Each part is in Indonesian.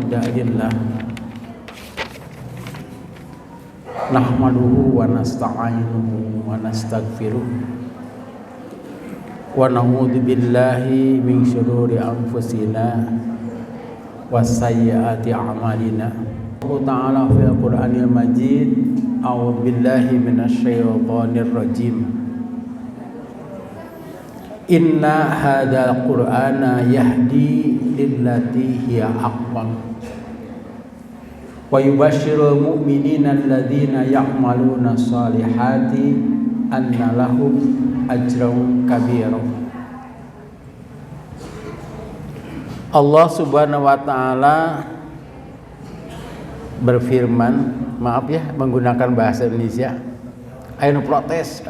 hamda lillah nahmaduhu wa nasta'inuhu wa nastaghfiruh wa na'udzu billahi min syururi anfusina wa sayyiati a'malina. Allah Ta'ala fil Qur'anil Majid, a'udzu billahi minasyaitonir rajim. Inna hadzal Qur'ana yahdi lillati hiya aqwam wa yubashshirul mu'minina alladzina ya'maluna shalihati anna lahum ajran kabira. Allah Subhanahu wa taala berfirman, maaf ya menggunakan bahasa Indonesia. Ayo protes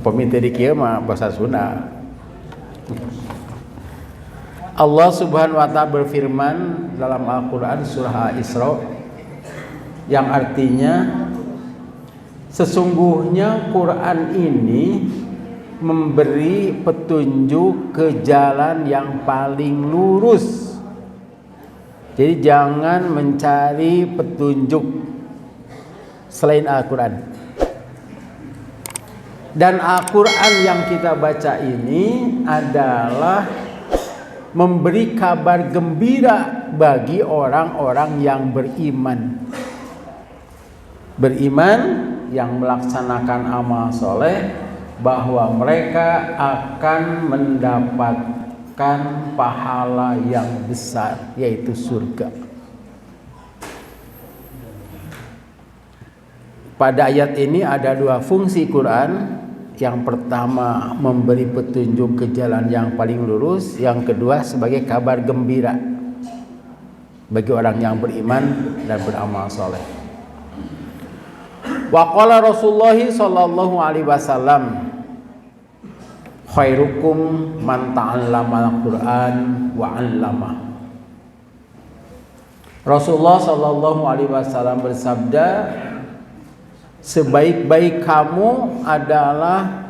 peminta di kieu mah bahasa Sunda. Allah Subhanahu wa taala berfirman dalam Al-Qur'an surah Al-Isra yang artinya sesungguhnya Quran ini memberi petunjuk ke jalan yang paling lurus. Jadi jangan mencari petunjuk selain Al-Quran. Dan Al-Quran yang kita baca ini adalah memberi kabar gembira bagi orang-orang yang beriman. Beriman yang melaksanakan amal soleh, bahwa mereka akan mendapatkan pahala yang besar, yaitu surga. Pada ayat ini ada dua fungsi Quran. Yang pertama memberi petunjuk ke jalan yang paling lurus, yang kedua sebagai kabar gembira bagi orang yang beriman dan beramal soleh. Wa qala Rasulullah sallallahu alaihi wasallam, khairukum man ta'allamal Qur'an wa 'allamah. Rasulullah sallallahu alaihi wasallam bersabda, sebaik-baik kamu adalah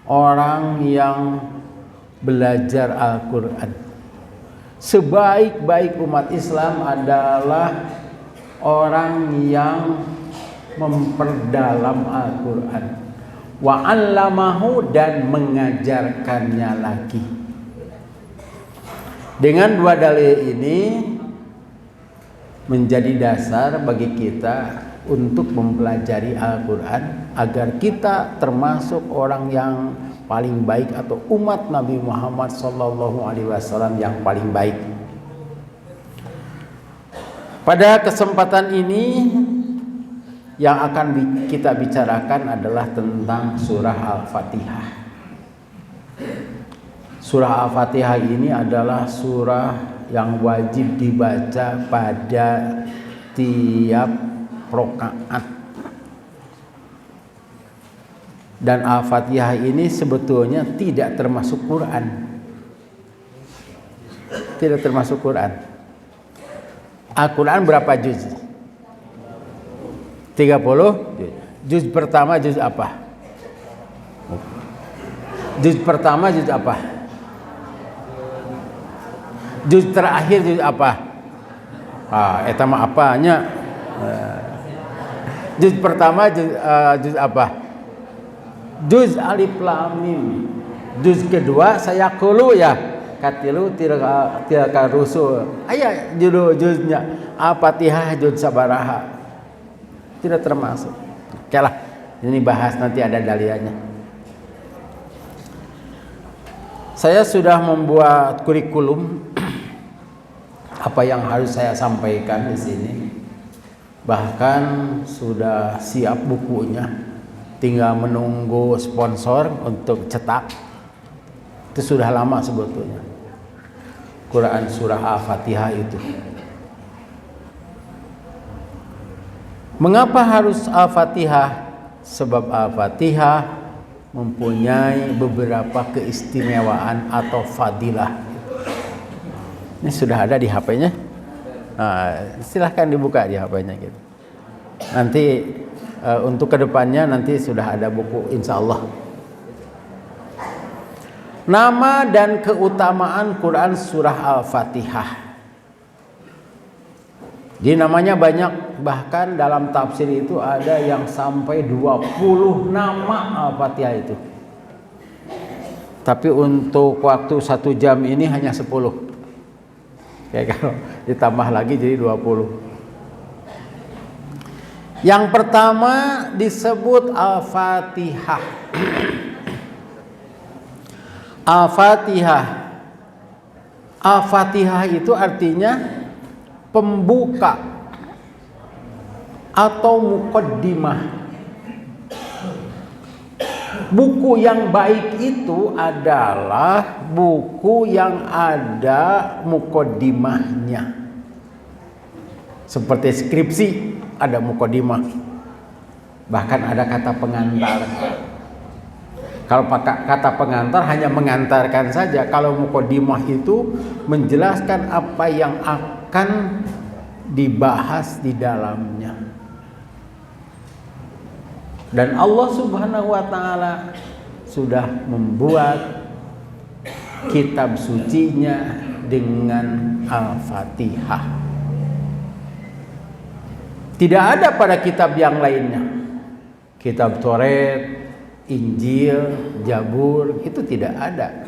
orang yang belajar Al-Quran. Sebaik-baik umat Islam adalah orang yang memperdalam Al-Quran. Wa 'allamahu, dan mengajarkannya lagi. Dengan dua dalil ini menjadi dasar bagi kita untuk mempelajari Al-Quran agar kita termasuk orang yang paling baik atau umat Nabi Muhammad SAW yang paling baik. Pada kesempatan ini yang akan kita bicarakan adalah tentang surah Al-Fatihah. Surah Al-Fatihah ini adalah surah yang wajib dibaca pada tiap rakaat. Dan Al-Fatihah ini sebetulnya tidak termasuk Quran. Tidak termasuk Quran. Al-Quran berapa juz? 30 juz. Juz pertama juz apa? Juz pertama juz apa? Juz terakhir juz apa? Eta mah apanya? Juz pertama juz apa? Juz alif lam mim. Juz kedua saya kulu ya. Katilu tilka rusul. Aya juznya Al-Fatihah juz sabaraha. Tidak termasuk. Oke lah, ini bahas nanti ada dalilnya. Saya sudah membuat kurikulum apa yang harus saya sampaikan di sini. Bahkan sudah siap bukunya, tinggal menunggu sponsor untuk cetak. Itu sudah lama sebetulnya, Quran surah Al-Fatihah itu. Mengapa harus Al-Fatihah? Sebab Al-Fatihah mempunyai beberapa keistimewaan atau fadilah. Ini sudah ada di HP-nya. Silahkan dibuka di HP-nya gitu. Nanti untuk kedepannya nanti sudah ada buku insya Allah. Nama dan keutamaan Quran surah Al-Fatihah. Jadi namanya banyak, bahkan dalam tafsir itu ada yang sampai 20 nama Al-Fatihah itu. Tapi untuk waktu 1 jam ini hanya 10. Ya, kalau ditambah lagi jadi 20. Yang pertama disebut Al-Fatihah. Al-Fatihah. Al-Fatihah itu artinya pembuka atau muqaddimah. Buku yang baik itu adalah buku yang ada muqaddimahnya. Seperti skripsi ada muqaddimah. Bahkan ada kata pengantar. Kalau pakai kata pengantar hanya mengantarkan saja. Kalau muqaddimah itu menjelaskan apa yang akan dibahas di dalamnya. Dan Allah Subhanahu wa taala sudah membuat kitab sucinya dengan Al-Fatihah. Tidak ada pada kitab yang lainnya. Kitab Taurat, Injil, Zabur itu tidak ada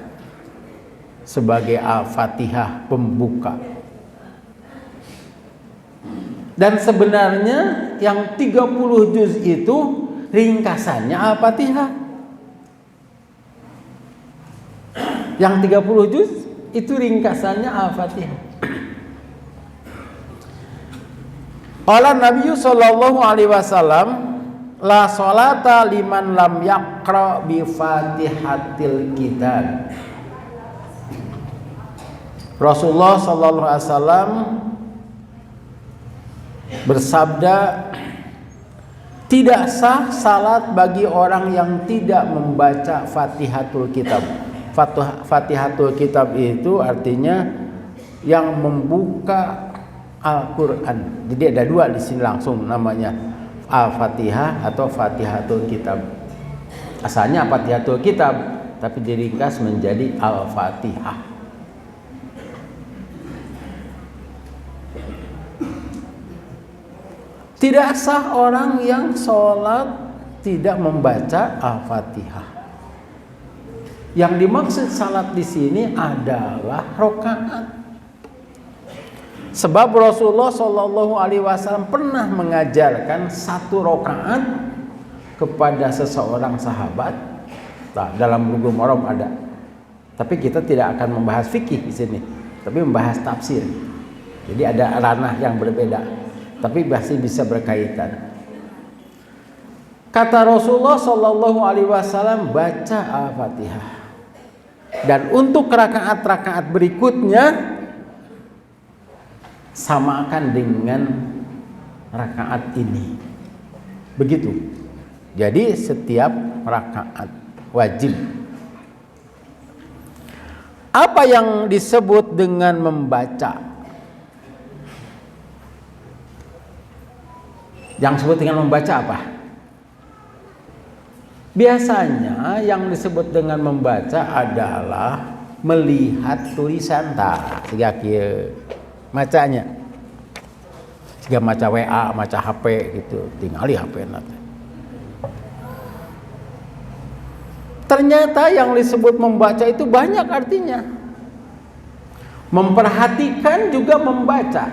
sebagai Al-Fatihah pembuka. Dan sebenarnya yang 30 juz itu ringkasannya Al-Fatihah. Yang 30 juz itu ringkasannya Al-Fatihah. Qala Nabi sallallahu alaihi wasallam, la sholata liman lam yaqra bi Fatihatil kitab. Rasulullah sallallahu alaihi wasallam bersabda, tidak sah salat bagi orang yang tidak membaca Fatihatul Kitab. Fatihatul Kitab itu artinya yang membuka Al-Quran. Jadi ada dua di sini langsung namanya Al-Fatihah atau Fatihatul Kitab. Asalnya Fatihatul Kitab, tapi diringkas menjadi Al-Fatihah. Tidak sah orang yang sholat tidak membaca Al-Fatihah. Yang dimaksud salat di sini adalah rakaat. Sebab Rasulullah Shallallahu Alaihi Wasallam pernah mengajarkan 1 rakaat kepada seseorang sahabat. Nah, dalam Bulughul Maram ada. Tapi kita tidak akan membahas fikih di sini, tapi membahas tafsir. Jadi ada ranah yang berbeda, tapi masih bisa berkaitan. Kata Rasulullah Shallallahu Alaihi Wasallam, baca Al-Fatihah. Dan untuk rakaat-rakaat berikutnya samakan dengan rakaat ini. Begitu. Jadi setiap rakaat wajib. Apa yang disebut dengan membaca? Yang disebut dengan membaca apa? Biasanya yang disebut dengan membaca adalah melihat tulisan tak sehingga macanya. Jika maca WA, maca HP gitu, tinggali HP nanti. Ternyata yang disebut membaca itu banyak artinya. Memperhatikan juga membaca.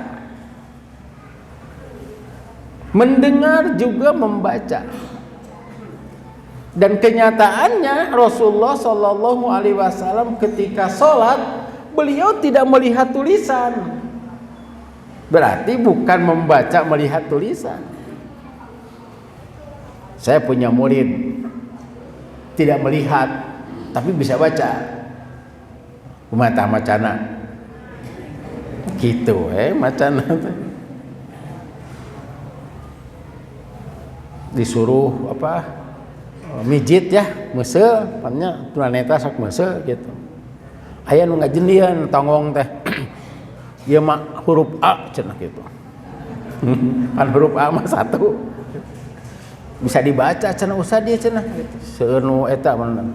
Mendengar juga membaca. Dan kenyataannya Rasulullah Shallallahu Alaihi Wasallam ketika sholat beliau tidak melihat tulisan. Berarti bukan membaca melihat tulisan. Saya punya murid tidak melihat tapi bisa baca. Mata macana. Gitu macana. Disuruh apa? Mijit ya, meseu, pannya tulaneta sok meseu gitu. Aya nu ngajendieun tonggong teh. Ieu mah huruf A cenah gitu. Kan huruf A mah 1. Bisa dibaca cenah usah dia cenah gitu. Seueur nu eta mana.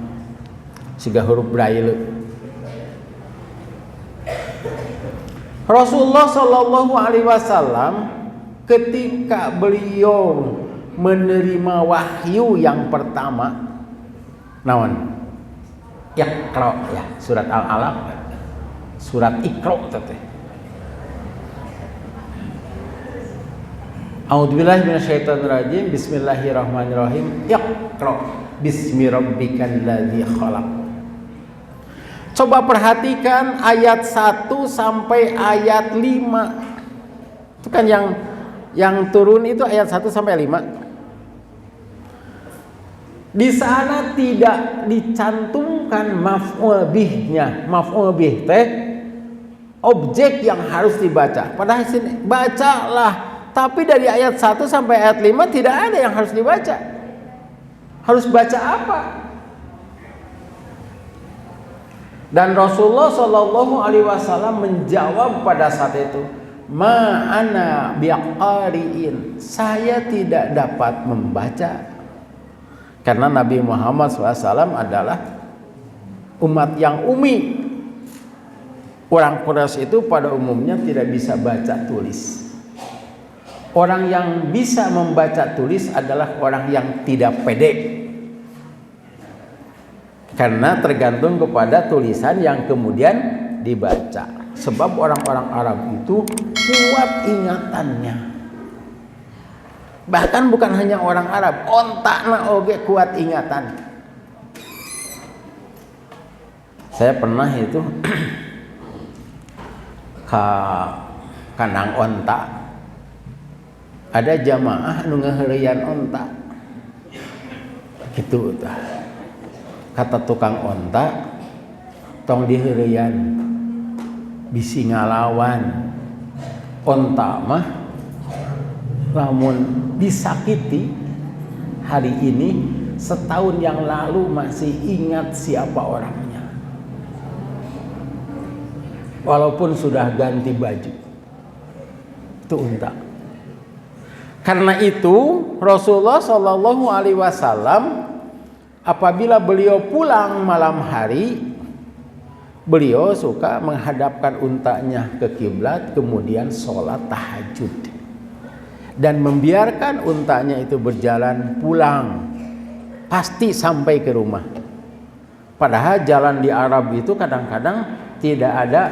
siga huruf braille. Rasulullah Shallallahu Alaihi Wasallam ketika beliau menerima wahyu yang pertama, naon? Iqra ya, surat Al-Alaq, surat Iqra teh. A'udzubillahi minasyaitonirrajim. Bismillahirrahmanirrahim. Iqra bismi rabbikal ladzi khalaq. Coba perhatikan ayat 1 sampai ayat 5. Itu kan yang turun itu ayat 1 sampai 5. Di sana tidak dicantumkan maf'ul bihnya. Maf'ul bih teh objek yang harus dibaca. Padahal sini bacalah. Tapi dari ayat 1 sampai ayat 5 tidak ada yang harus dibaca. Harus baca apa? Dan Rasulullah Shallallahu Alaihi Wasallam menjawab pada saat itu, ma ana biqari'in, saya tidak dapat membaca. Karena Nabi Muhammad SAW adalah umat yang umi. Orang Quraisy itu pada umumnya tidak bisa baca tulis. Orang yang bisa membaca tulis adalah orang yang tidak pede. Karena tergantung kepada tulisan yang kemudian dibaca. Sebab orang-orang Arab itu kuat ingatannya. Bahkan bukan hanya orang Arab, ontakna oge kuat ingatan. Saya pernah itu ke kandang onta. Ada jamaah nu ngaheureuyan onta. Kitu tah. Kata tukang onta, tong diheureuyan bisi ngalawan. Onta mah lamun disakiti hari ini, setahun yang lalu masih ingat siapa orangnya. Walaupun sudah ganti baju. Itu unta. Karena itu Rasulullah Shallallahu Alaihi Wasallam apabila beliau pulang malam hari, beliau suka menghadapkan untanya ke kiblat, kemudian sholat tahajud dan membiarkan untanya itu berjalan pulang, pasti sampai ke rumah. Padahal jalan di Arab itu kadang-kadang tidak ada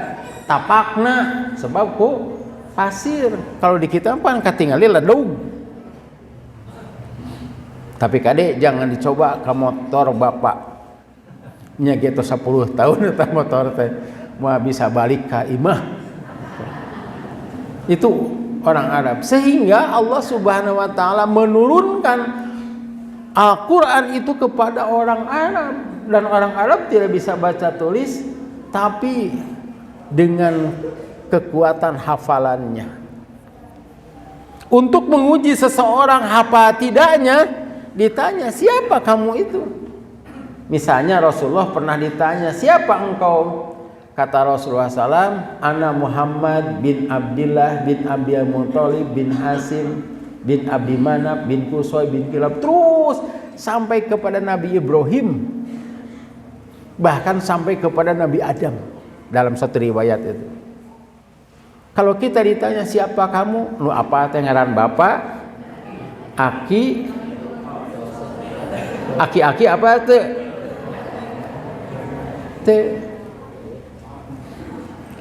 tapakna, sebab kok pasir. Kalau di kita kan katingali ledug. Tapi kade jangan dicoba ke motor bapak. Nya gitu 10 tahun eta motor teh mau bisa balik ke imah. Itu orang Arab. Sehingga Allah Subhanahu wa taala menurunkan Al-Qur'an itu kepada orang Arab, dan orang Arab tidak bisa baca tulis, tapi dengan kekuatan hafalannya. Untuk menguji seseorang hafal tidaknya, ditanya, siapa kamu itu? Misalnya Rasulullah pernah ditanya, siapa engkau? Kata Rasulullah SAW, ana Muhammad bin Abdillah bin Abdul Muthalib bin Hasim bin Abdi Manaf bin Qusay bin Kilab, terus sampai kepada Nabi Ibrahim, bahkan sampai kepada Nabi Adam dalam satu riwayat itu. Kalau kita ditanya siapa kamu, lu apa teh ngaran bapak, aki apa teh?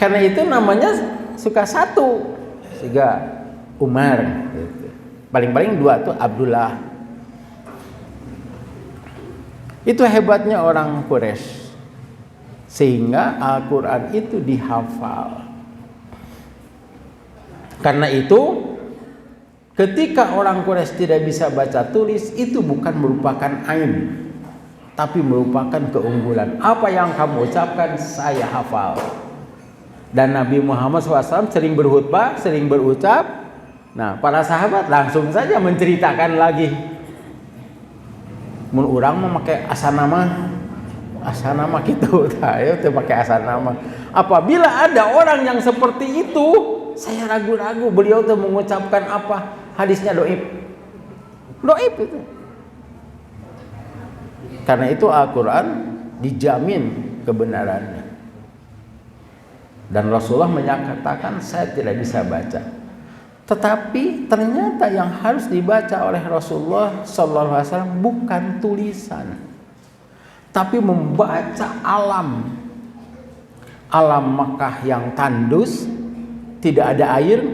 Karena itu namanya suka satu, sehingga Umar, gitu. Paling-paling 2 tuh Abdullah. Itu hebatnya orang Quraisy, sehingga Al-Quran itu dihafal. Karena itu ketika orang Quraisy tidak bisa baca tulis, itu bukan merupakan aib, tapi merupakan keunggulan. Apa yang kamu ucapkan saya hafal. Dan Nabi Muhammad SAW sering berkhutbah, sering berucap. Nah, para sahabat langsung saja menceritakan lagi. Mun urang memakai asanama gitu, ayo tuh pakai asanama. Apabila ada orang yang seperti itu, saya ragu-ragu beliau tuh mengucapkan apa? Hadisnya doib itu. Karena itu Al-Quran dijamin kebenarannya. Dan Rasulullah menyatakan saya tidak bisa baca. Tetapi ternyata yang harus dibaca oleh Rasulullah sallallahu alaihi wasallam bukan tulisan, tapi membaca alam Makkah yang tandus, tidak ada air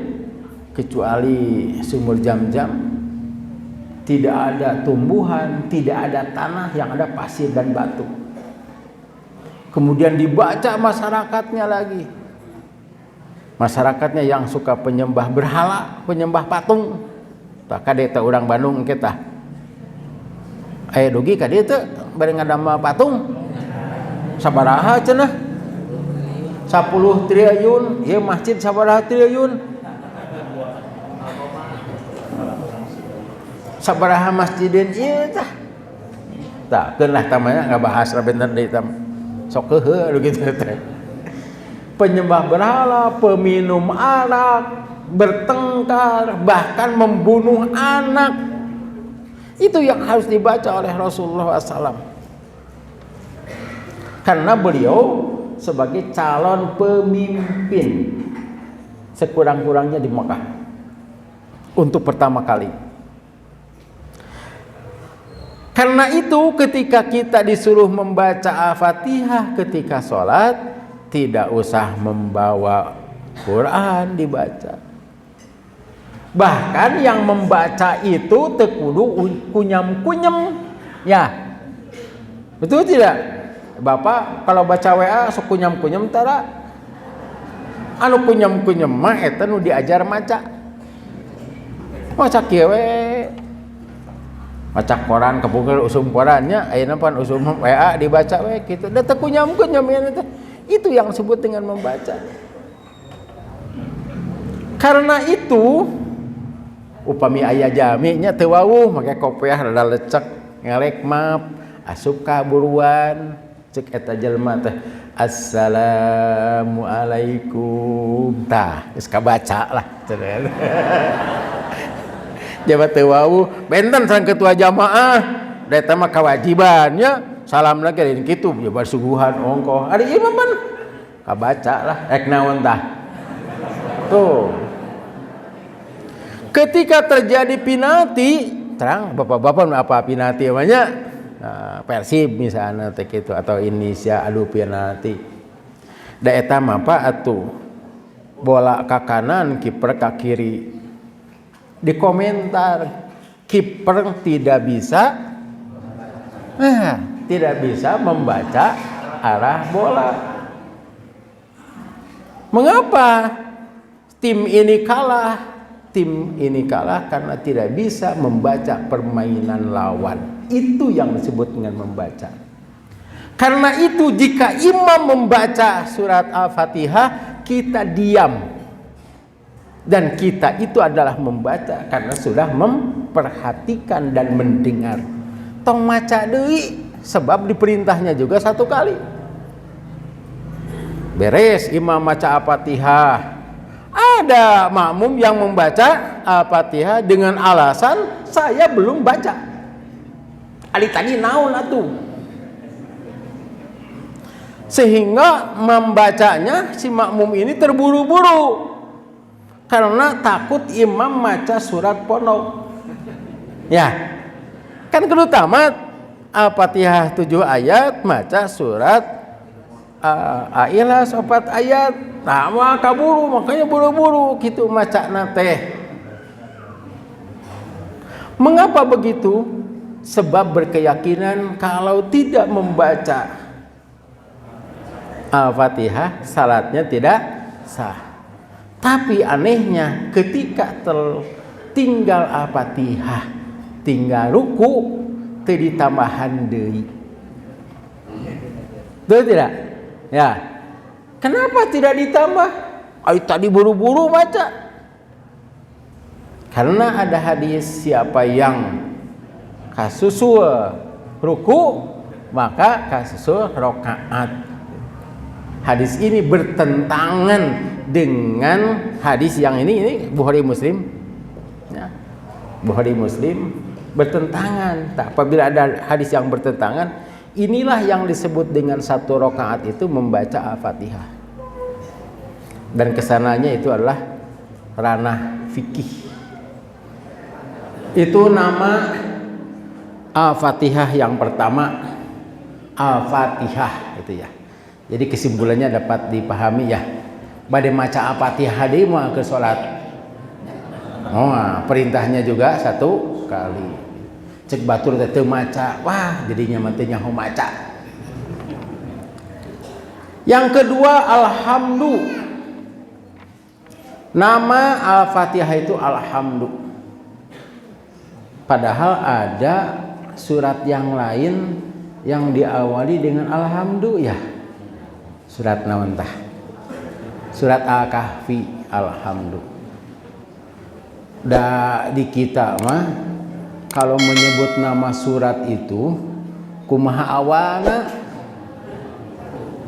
kecuali sumur Zam-Zam, tidak ada tumbuhan, tidak ada tanah, yang ada pasir dan batu. Kemudian dibaca masyarakatnya lagi. Masyarakatnya yang suka penyembah berhala, penyembah patung. Tak kade teh urang Bandung kita. Aya dugi ka dieu teh bari ngadama patung. Sabaraha cenah? 10 triliun, ieu masjid sabaraha triliun? Sabaraha masjidin ieu tah? Tah, keun lah tamanya ngabahas bener deui tam. Sok heuheu gitu teh. Penyembah berhala, peminum arak, bertengkar, bahkan membunuh anak. Itu yang harus dibaca oleh Rasulullah SAW. Karena beliau sebagai calon pemimpin sekurang-kurangnya di Mekah untuk pertama kali. Karena itu ketika kita disuruh membaca Al-Fatihah ketika sholat, tidak usah membawa Quran dibaca. Bahkan yang membaca itu tekudu kunyam-kunyem. Ya. Betul tidak? Bapak kalau baca WA sok kunyam-kunyem tara. Anu kunyam-kunyem mah eta nu diajar maca. Maca kieu we. Maca koran kepungeul usum korannya, ayeuna pan usum WA dibaca we kitu. Da teu kunyam-kunyem ya teh. Itu yang disebut dengan membaca. Karena itu upami aya jaminya teu wawuh make kopiah rada lecek ngelek map asup ka buruan cek eta jelema teh assalamualaikum tah geus kabaca lah cenah. Jabat teu wawuh benten sang ketua jamaah da eta mah kewajibannya salam lagi lain kitu ya basuguhan ongkoh ari ieu mah kabaca lah rek naon tah tuh. Ketika terjadi penalti terang bapak-bapak apa penalti namanya Persib misalnya teh kitu atau Indonesia adu penalti da eta mah apa atuh bola ka kanan kiper ka kiri di komentar kiper tidak bisa membaca arah bola. Mengapa tim ini kalah karena tidak bisa membaca permainan lawan. Itu yang disebut dengan membaca. Karena itu jika imam membaca surat Al-Fatihah kita diam. Dan kita itu adalah membaca karena sudah memperhatikan dan mendengar. Tong maca deui sebab diperintahnya juga satu kali. Beres imam maca Al-Fatihah. Ada makmum yang membaca Al-Fatihah dengan alasan saya belum baca. Ali tadi naon atuh. Sehingga membacanya si makmum ini terburu-buru. Karena takut imam maca surat pondok. Ya. Kan kudu tamat Al-Fatihah 7 ayat, maca surat Al-Ikhlas 4 ayat. Nah, kaburu makanya buru-buru gitu macana teh. Mengapa begitu? Sebab berkeyakinan kalau tidak membaca Al-Fatihah salatnya tidak sah. Tapi anehnya ketika tertinggal Al-Fatihah, tinggal ruku teu ditambahan deui. Betul tidak? Ya. Kenapa tidak ditambah? Ay tadi buru-buru baca. Karena ada hadis siapa yang kasusul ruku maka kasusul rakaat. Hadis ini bertentangan dengan hadis yang ini Bukhari Muslim. Ya. Bukhari Muslim bertentangan. Apabila ada hadis yang bertentangan, Inilah yang disebut dengan satu rakaat itu membaca Al-Fatihah. Dan kesananya itu adalah ranah fikih. Itu nama Al-Fatihah yang pertama, Al-Fatihah itu ya. Jadi kesimpulannya dapat dipahami ya. Bade maca Al-Fatihah deui mah ke salat. Oh, perintahnya juga satu kali. Cek batur teh maca, wah jadinya mah teh nyaho maca. Yang kedua alhamdu. Nama Al-Fatihah itu alhamdu. Padahal ada surat yang lain yang diawali dengan alhamdu ya. Surat naon tah? Surat Al-Kahfi alhamdu. Da di kita mah kalau menyebut nama surat itu kumaha awana,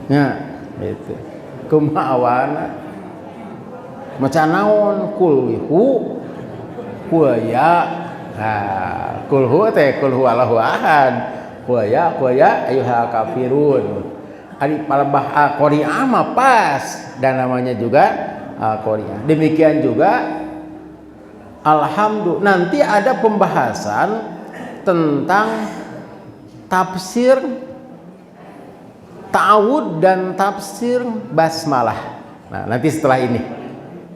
ya itu kumaha awana, maca naon kulhu, kuya, nah kulhu teh kulhu Allahu ahad, kuya ayuhal kafirun, ari palebah Qari'ah mah pas dan namanya juga Qari'ah. Demikian juga alhamdulillah. Nanti ada pembahasan tentang tafsir ta'awud dan tafsir basmalah. Nah, nanti setelah ini.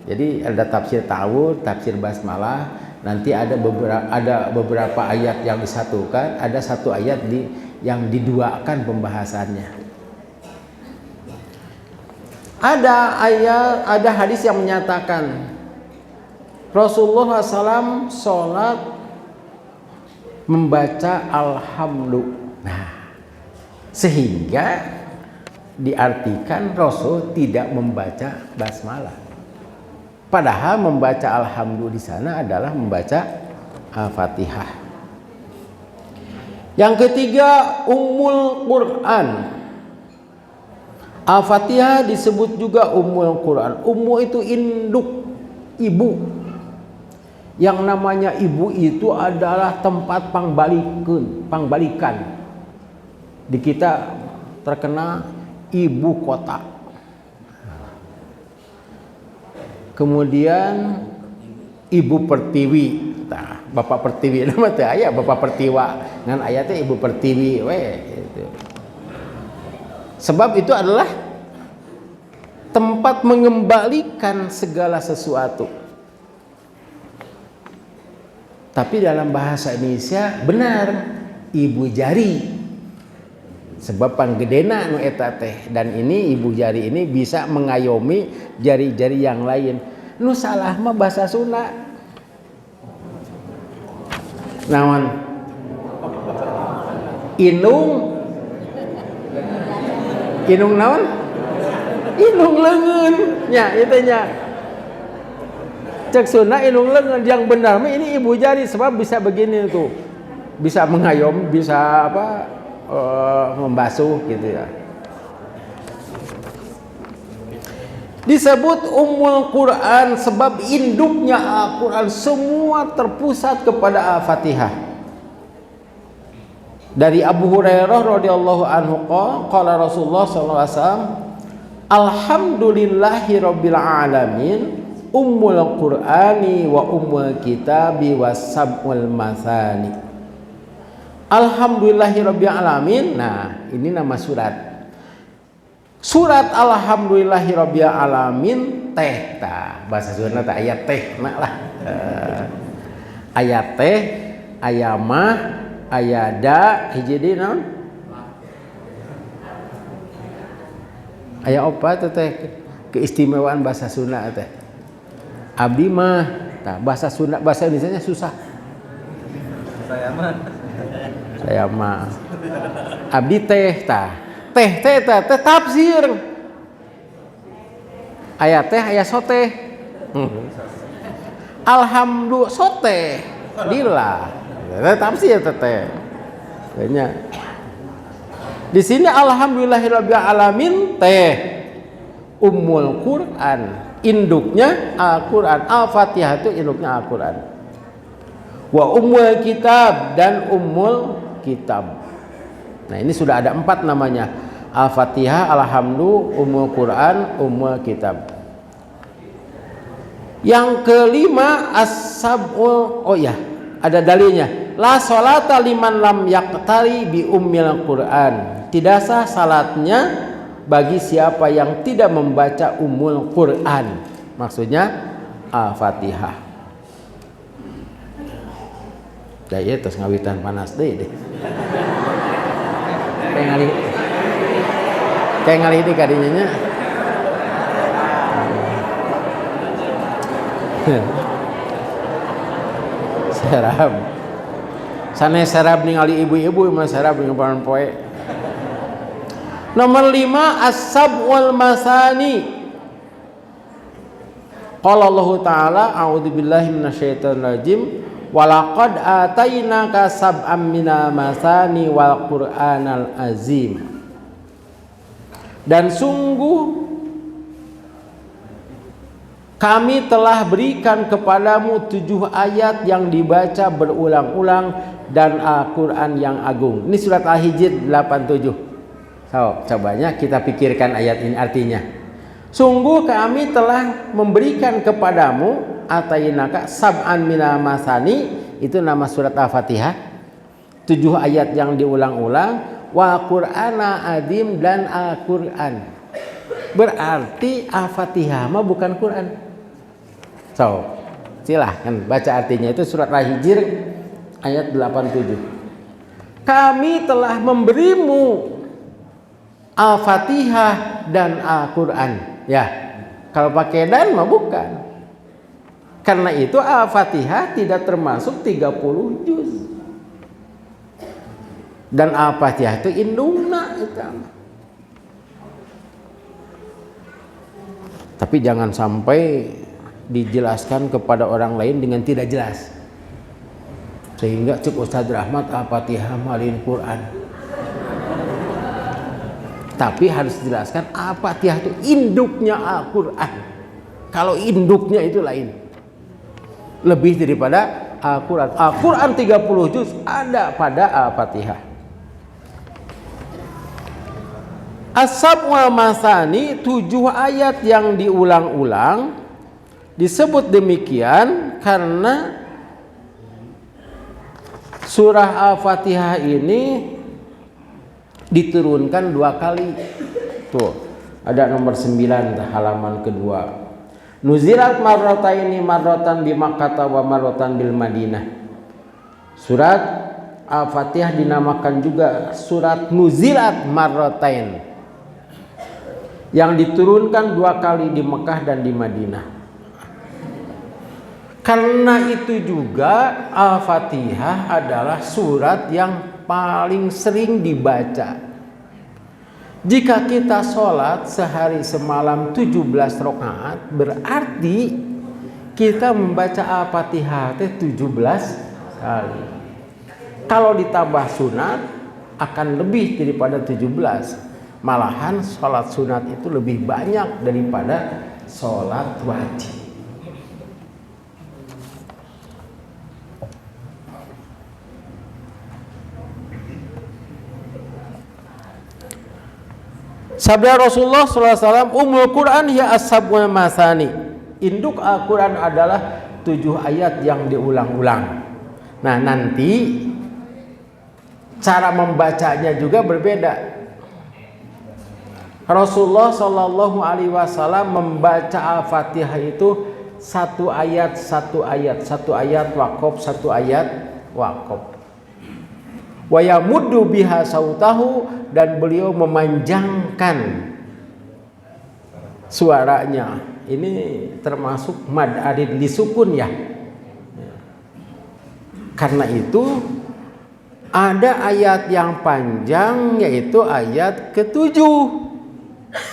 Jadi ada tafsir ta'awud, tafsir basmalah. Nanti ada beberapa ayat yang disatukan, ada satu ayat yang diduakan pembahasannya. Ada hadis yang menyatakan Rasulullah SAW sholat membaca alhamdu. Nah, sehingga diartikan Rasul tidak membaca basmalah. Padahal membaca alhamdu di sana adalah membaca Al-Fatihah. Yang ketiga, Ummul Quran. Al-Fatihah disebut juga Ummul Quran. Ummu itu induk, ibu. Yang namanya ibu itu adalah tempat pangbalikan. Di kita terkenal ibu kota. Kemudian ibu pertiwi. Nah, bapak pertiwi nama teh aya bapak pertiwa ngan aya teh ibu pertiwi we gitu. Sebab itu adalah tempat mengembalikan segala sesuatu. Tapi dalam bahasa Indonesia benar ibu jari. Sebab panggedena nu eta teh, dan ini ibu jari ini bisa mengayomi jari-jari yang lain. Nu salah mah bahasa Sunda. Naon? Inung naon? Inung leungeun. Nya itu nya. Cek Sunda inung leungeun, yang benar mah ini ibu jari, sebab bisa begini tuh. Bisa mengayom, bisa membasuh gitu ya. Disebut Ummul Quran sebab induknya Al-Quran semua terpusat kepada Al-Fatihah. Dari Abu Hurairah radhiyallahu anhu qala Rasulullah sallallahu alaihi wasallam, alhamdulillahi rabbil alamin, Ummul Qur'ani wa Ummul Kitabi was sab'ul mathani. Alhamdulillahirabbil alamin. Nah, ini nama surat. Surat alhamdulillahirabbil alamin teh tah. Bahasa Sunda teh aya teh lah. Aya teh, aya mah, aya da, hiji deui naon? Aya opat teh keistimewaan bahasa Sunda teh. Abdi mah, tah bahasa Sunda bahasa Indonesianya susah. Saya mah abdi teh tah. Teh tafsir. Aya teh aya soteh. Alhamdulillah soteh. Lillah. Tafsir teh. Kayaknya. Di sini alhamdulillahirabbil alamin teh Ummul Quran. Induknya Al-Quran. Al-Fatihah itu induknya Al-Quran. Wa Ummul Kitab dan Ummul Kitab. Nah, ini sudah ada 4 namanya. Al-Fatihah, Alhamdu, Ummul Quran, Ummul Kitab. Yang kelima as-sab'ul, oh ya, ada dalilnya. La sholata liman lam yaqtari bi ummil Quran. Tidak sah salatnya bagi siapa yang tidak membaca Ummul Quran. Maksudnya Al-Fatihah. Ya ieu tos ngawitan panas deui deh. Kayak ngali di kadinya nya. Serab. Sanes serab ningali ibu-ibu mah serab ningali poe. Nomor 5 as-sab'ul masani. Qala Allah Ta'ala a'udzubillahi minasyaitonir rajim wa laqad atainaka sab'am minal masani wal qur'anal azim. Dan sungguh kami telah berikan kepadamu 7 ayat yang dibaca berulang-ulang dan Al-Quran yang agung. Ini surat Al-Hijr 87. So, cobanya kita pikirkan ayat ini artinya. Sungguh kami telah memberikan kepadamu atainaka sab'an minal masani, itu nama surat Al-Fatihah. 7 ayat yang diulang-ulang. Wa Qur'ana adim dan Al-Quran. Berarti Al-Fatihah mah bukan Quran. So, silahkan baca artinya, itu surat Al-Hijr ayat 87. Kami telah memberimu Al-Fatihah dan Al-Quran. Ya, kalau pakai dan mah bukan. Karena itu Al-Fatihah tidak termasuk 30 juz. Dan Al-Fatihah itu indungna itu. Tapi jangan sampai dijelaskan kepada orang lain dengan tidak jelas. Sehingga cuk Ustaz Rahmat Al-Fatihah malin Quran. Tapi harus dijelaskan Al-Fatihah itu induknya Al-Quran. Kalau induknya itu lain. Lebih daripada Al-Quran. Al-Quran 30 juz ada pada Al-Fatihah. As-sab'ul masani, 7 ayat yang diulang-ulang. Disebut demikian karena surah Al-Fatihah ini diturunkan 2 kali. Tuh, ada nomor 9 halaman kedua. Nuzilat marrataini marratan bi Makkah wa marratan bil Madinah. Surat Al-Fatihah dinamakan juga surat Nuzilat marratain, yang diturunkan 2 kali di Mekah dan di Madinah. Karena itu juga Al-Fatihah adalah surat yang paling sering dibaca. Jika kita sholat sehari semalam 17 rakaat, berarti kita membaca Al-Fatihah 17 kali. Kalau ditambah sunat akan lebih daripada 17. Malahan sholat sunat itu lebih banyak daripada sholat wajib. Sabda Rasulullah SAW, Ummul Quran ya as-sab'ul masani. Induk Al-Quran adalah 7 ayat yang diulang-ulang. Nah, nanti cara membacanya juga berbeda. Rasulullah Shallallahu Alaihi Wasallam membaca Al-Fatihah itu 1 ayat 1 ayat, 1 ayat waqaf, 1 ayat waqaf. Wa yamuddu biha sautahu, dan beliau memanjangkan suaranya. Ini termasuk mad arid lisukun ya. Karena itu ada ayat yang panjang, yaitu ayat ke-7.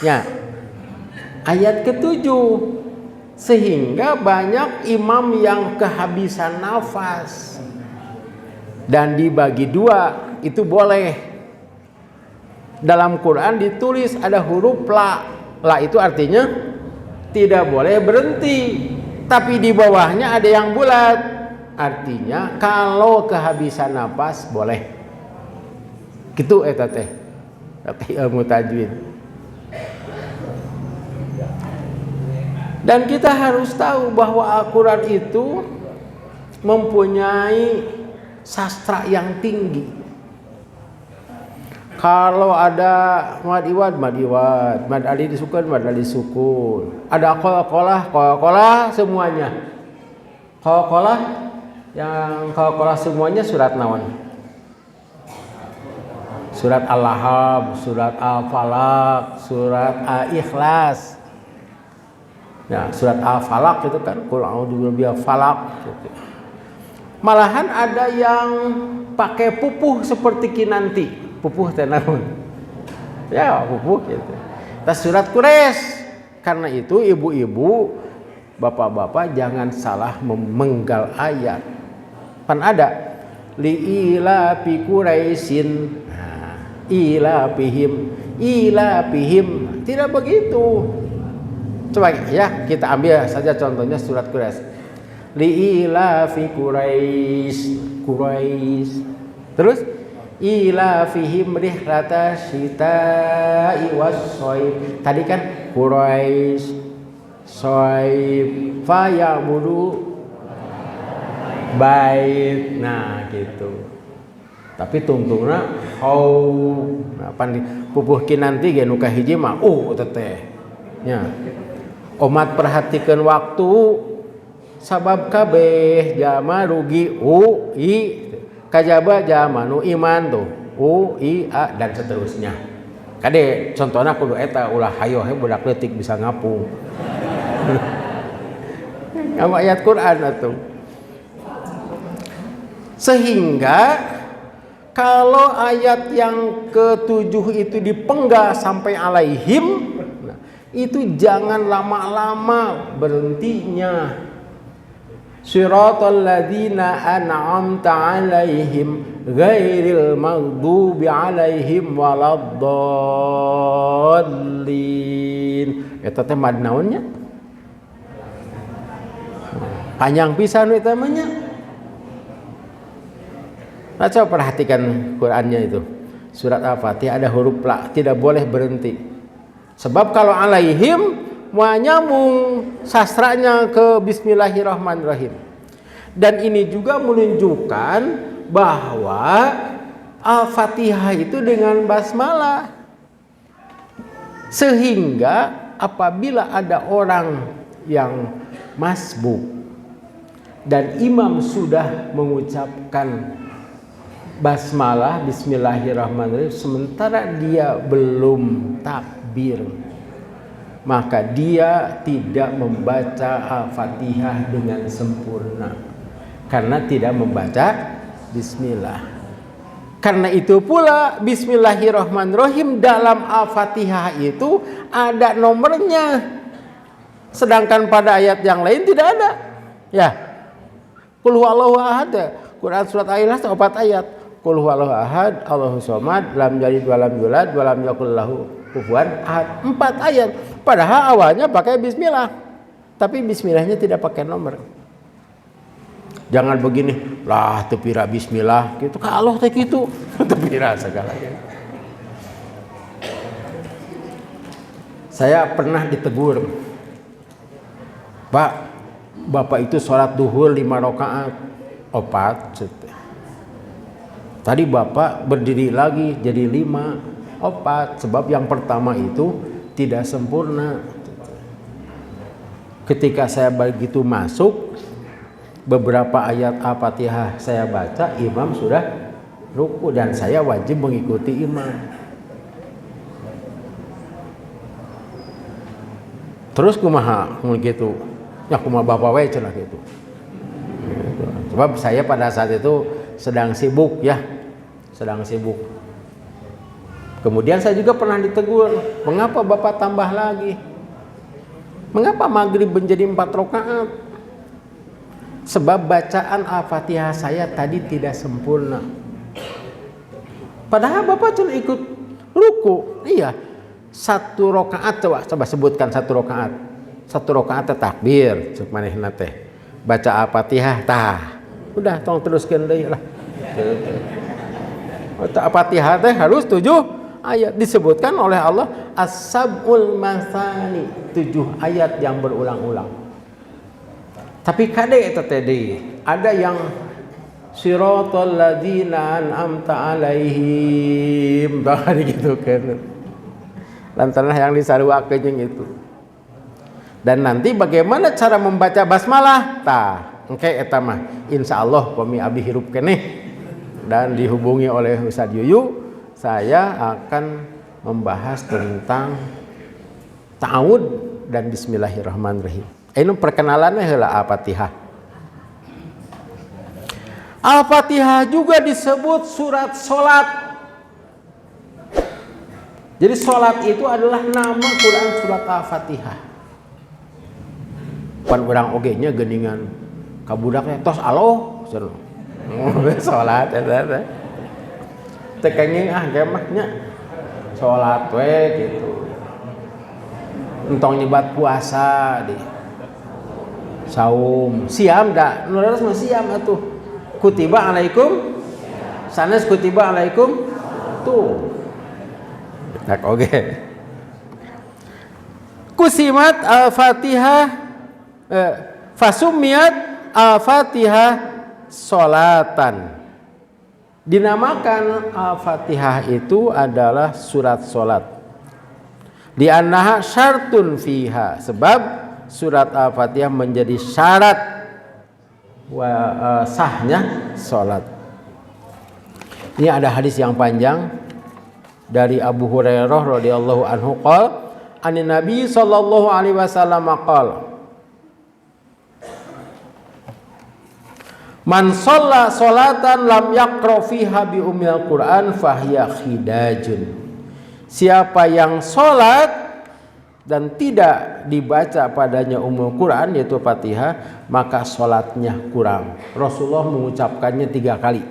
Ya, ayat ke-7, sehingga banyak imam yang kehabisan nafas dan dibagi 2, itu boleh. Dalam Quran ditulis ada huruf la. La itu artinya tidak boleh berhenti, tapi di bawahnya ada yang bulat, artinya kalau kehabisan nafas boleh. Kitu eta teh. Tapi ilmu tajwid. Dan kita harus tahu bahwa Al-Quran itu mempunyai sastra yang tinggi. Kalau ada mad iwad, mad ali disukun, mad ali sukun. Ada qalqalah semuanya. Qalqalah yang qalqalah semuanya surat naon? Surat Al-Lahab, surat Al-Falaq, surat Al-Ikhlas. Ya, surat Al-Falaq itu kan qul a'udzu birabbil falaq gitu. Malahan ada yang pakai pupuh seperti kinanti. Pupuh teh naon? Ya, pupuh gitu. Tas surat Quraisy. Karena itu ibu-ibu, bapak-bapak jangan salah memenggal ayat. Kan ada li'ila fi Quraisyin. Ila pihim. Tidak begitu. Coba ya kita ambil saja contohnya surat Quraisy. Li'ila fi Quraisy. Terus ila fihim rihlata syita'i was-shaib. Tadi kan Quraisy shaib fayabudu bait. Nah gitu. Tapi tungtungna nah pan pupuhkeun nanti ge nu kahiji mah teteh nya umat perhatikeun waktu sabab kabeh jama rugi i kajaba jama nu iman tuh i a dan seterusnya kade contohna kudu eta ulah hayo budak leutik bisa ngapung sama ayat Quran atuh sehingga kalau ayat yang ke-7 itu dipenggal sampai alaihim, nah, itu jangan lama-lama berhentinya. Siratal ladzina an'amta alaihim ghairil maghdubi alaihim waladdallin. Eta teh mad naonnya? Panjang pisan eta mah nya. Nah, coba perhatikan Qurannya itu. Surat Al-Fatihah ada huruf la, tidak boleh berhenti. Sebab kalau alaihim mau nyambung sastranya ke Bismillahirrahmanirrahim. Dan ini juga menunjukkan bahwa Al-Fatihah itu dengan basmalah. Sehingga apabila ada orang yang masbuk dan imam sudah mengucapkan basmalah bismillahirrahmanirrahim sementara dia belum takbir, maka dia tidak membaca Al-Fatihah dengan sempurna karena tidak membaca bismillah. Karena itu pula bismillahirrahmanirrahim dalam Al-Fatihah itu ada nomornya, sedangkan pada ayat yang lain tidak ada. Ya, qul huwallahu ahad, Quran surat Al-Ikhlas 4 ayat. Qul huwallahu ahad, Allahus samad, lam yalid wa lam yulad wa lam yakul lahu kufuwan ahad. 4 ayat. Padahal awalnya pakai bismillah. Tapi bismillahnya tidak pakai nomor. Jangan begini, lah tepira bismillah gitu. Kalau teh gitu, tepira segalanya. Saya pernah ditegur. Pak, Bapak itu sholat duhur 5 rakaat. 4. Tadi Bapak berdiri lagi jadi 5, 4. Sebab yang pertama itu tidak sempurna. Ketika saya begitu masuk, beberapa ayat Al-Fatihah saya baca, imam sudah ruku dan saya wajib mengikuti imam. Terus kumaha gitu? Ya kumaha Bapak wae cenah gitu. Sebab saya pada saat itu sedang sibuk ya, sedang sibuk. Kemudian saya juga pernah ditegur, mengapa Bapak tambah lagi? Mengapa maghrib menjadi 4 rakaat? Sebab bacaan Al-Fatihah saya tadi tidak sempurna. Padahal Bapak cuma ikut ruku. Iya, 1 rakaat coba sebutkan 1 rakaat. 1 rakaat takbir, cek manehna teh. Baca Al-Fatihah tah. Udah tong teruskeun deui lah. Fatihah teh harus 7 ayat, disebutkan oleh Allah as-sab'ul masani, 7 ayat yang berulang-ulang. Tapi kade eta teh ada yang siratal ladzina an'amta alaihim tadi gitu kan. Lantaran yang disaruakeun jeung itu. Dan nanti bagaimana cara membaca basmalah? Tah, engke eta mah insyaallah pami abdi hirup keneh dan dihubungi oleh Ustaz Yuyu, saya akan membahas tentang ta'awud dan bismillahirrahmanirrahim. Ini perkenalannya heula Al-Fatihah. Al-Fatihah juga disebut surat solat. Jadi solat itu adalah nama Quran surat Al-Fatihah. Pan urang oge nya geuningan ka budaknya tos aloh cenah. Solat eta. Teu kenging gemah nya. Solat we gitu. Entong nyebat puasa di. Saum, siam da, nu leres mah siam atuh. Kutiba alaikum sanes kutiba alaikum tuh. Tak oke. Kusimat al-Fatihah fasumiyat al-Fatihah solatan. Dinamakan al-Fatihah itu adalah surat solat. Di annaha syartun fiha, sebab surat al-Fatihah menjadi syarat sahnya solat. Ini ada hadis yang panjang dari Abu Hurairah radhiyallahu anhu qala anin Nabi sallallahu alaihi wasallam qala man shalla sholatan lam yaqra fiha bi ummil Qur'an fahiya khidajun. Siapa yang salat dan tidak dibaca padanya ummul Quran yaitu Fatihah, maka salatnya kurang. Rasulullah mengucapkannya 3 kali.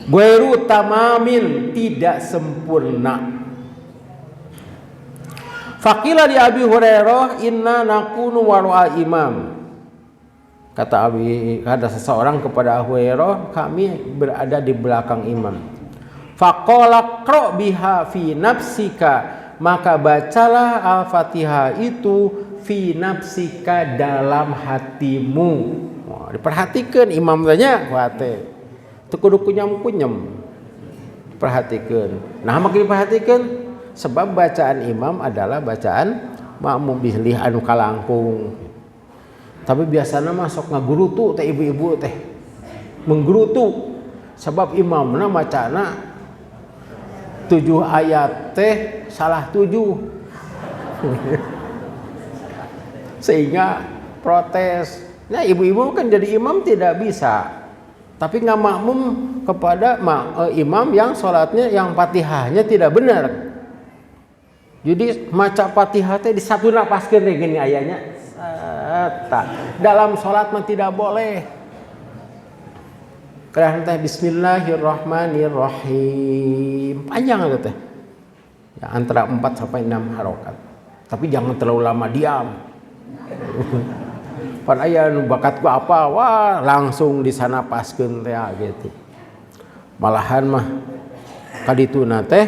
Ghairu tamamin, tidak sempurna. Faqila di Abi Hurairah inna nakunu wara'a imam. Kata ada seseorang kepada Abu Hurairah, kami berada di belakang imam. Faqala qra biha fi nafsika, maka bacalah Al-Fatihah itu fi nafsika, dalam hatimu. Wah, diperhatikan imam tanya kuate. Teu kudu kunyam-kunyam. Perhatikan. Nah, makin diperhatikan sebab bacaan imam adalah bacaan makmum bihlih anu kalangkung. Tapi biasana mah sok ngagurutu teh ibu-ibu teh. Menggerutu sebab imamna macana 7 ayat teh salah 7. Sehingga protes. Nah, ibu-ibu kan jadi imam tidak bisa. Tapi nggak makmum kepada imam yang sholatnya yang Fatihahnya tidak benar. Jadi maca Fatihah teh di satu napaskeun teh gini ayanya. Dalam sholat mah tidak boleh. Karena teh bismillahirrahmanirrahim. Panjang itu teh. Ya, antara 4 sampai 6 harokat. Tapi jangan terlalu lama diam. Pan aya nu bakat ku apa, wah langsung di sana paskeun teh gitu. Malahan mah kadituna teh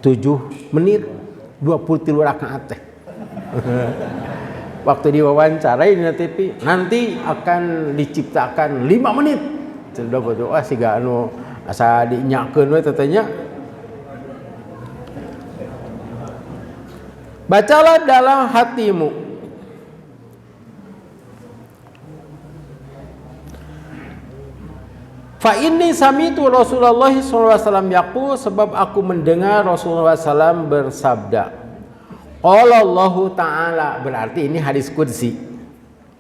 7 menit 23 rakaat teh. Waktu diwawancarai di TV nanti akan diciptakan 5 menit. Sudah berdoa siga anu asa dinyakeun we tetenya. Bacalah dalam hatimu. Fa inni samitu Rasulullah SAW yaqul, sebab aku mendengar Rasulullah SAW bersabda. Qala Allah Ta'ala, berarti ini hadis qudsi.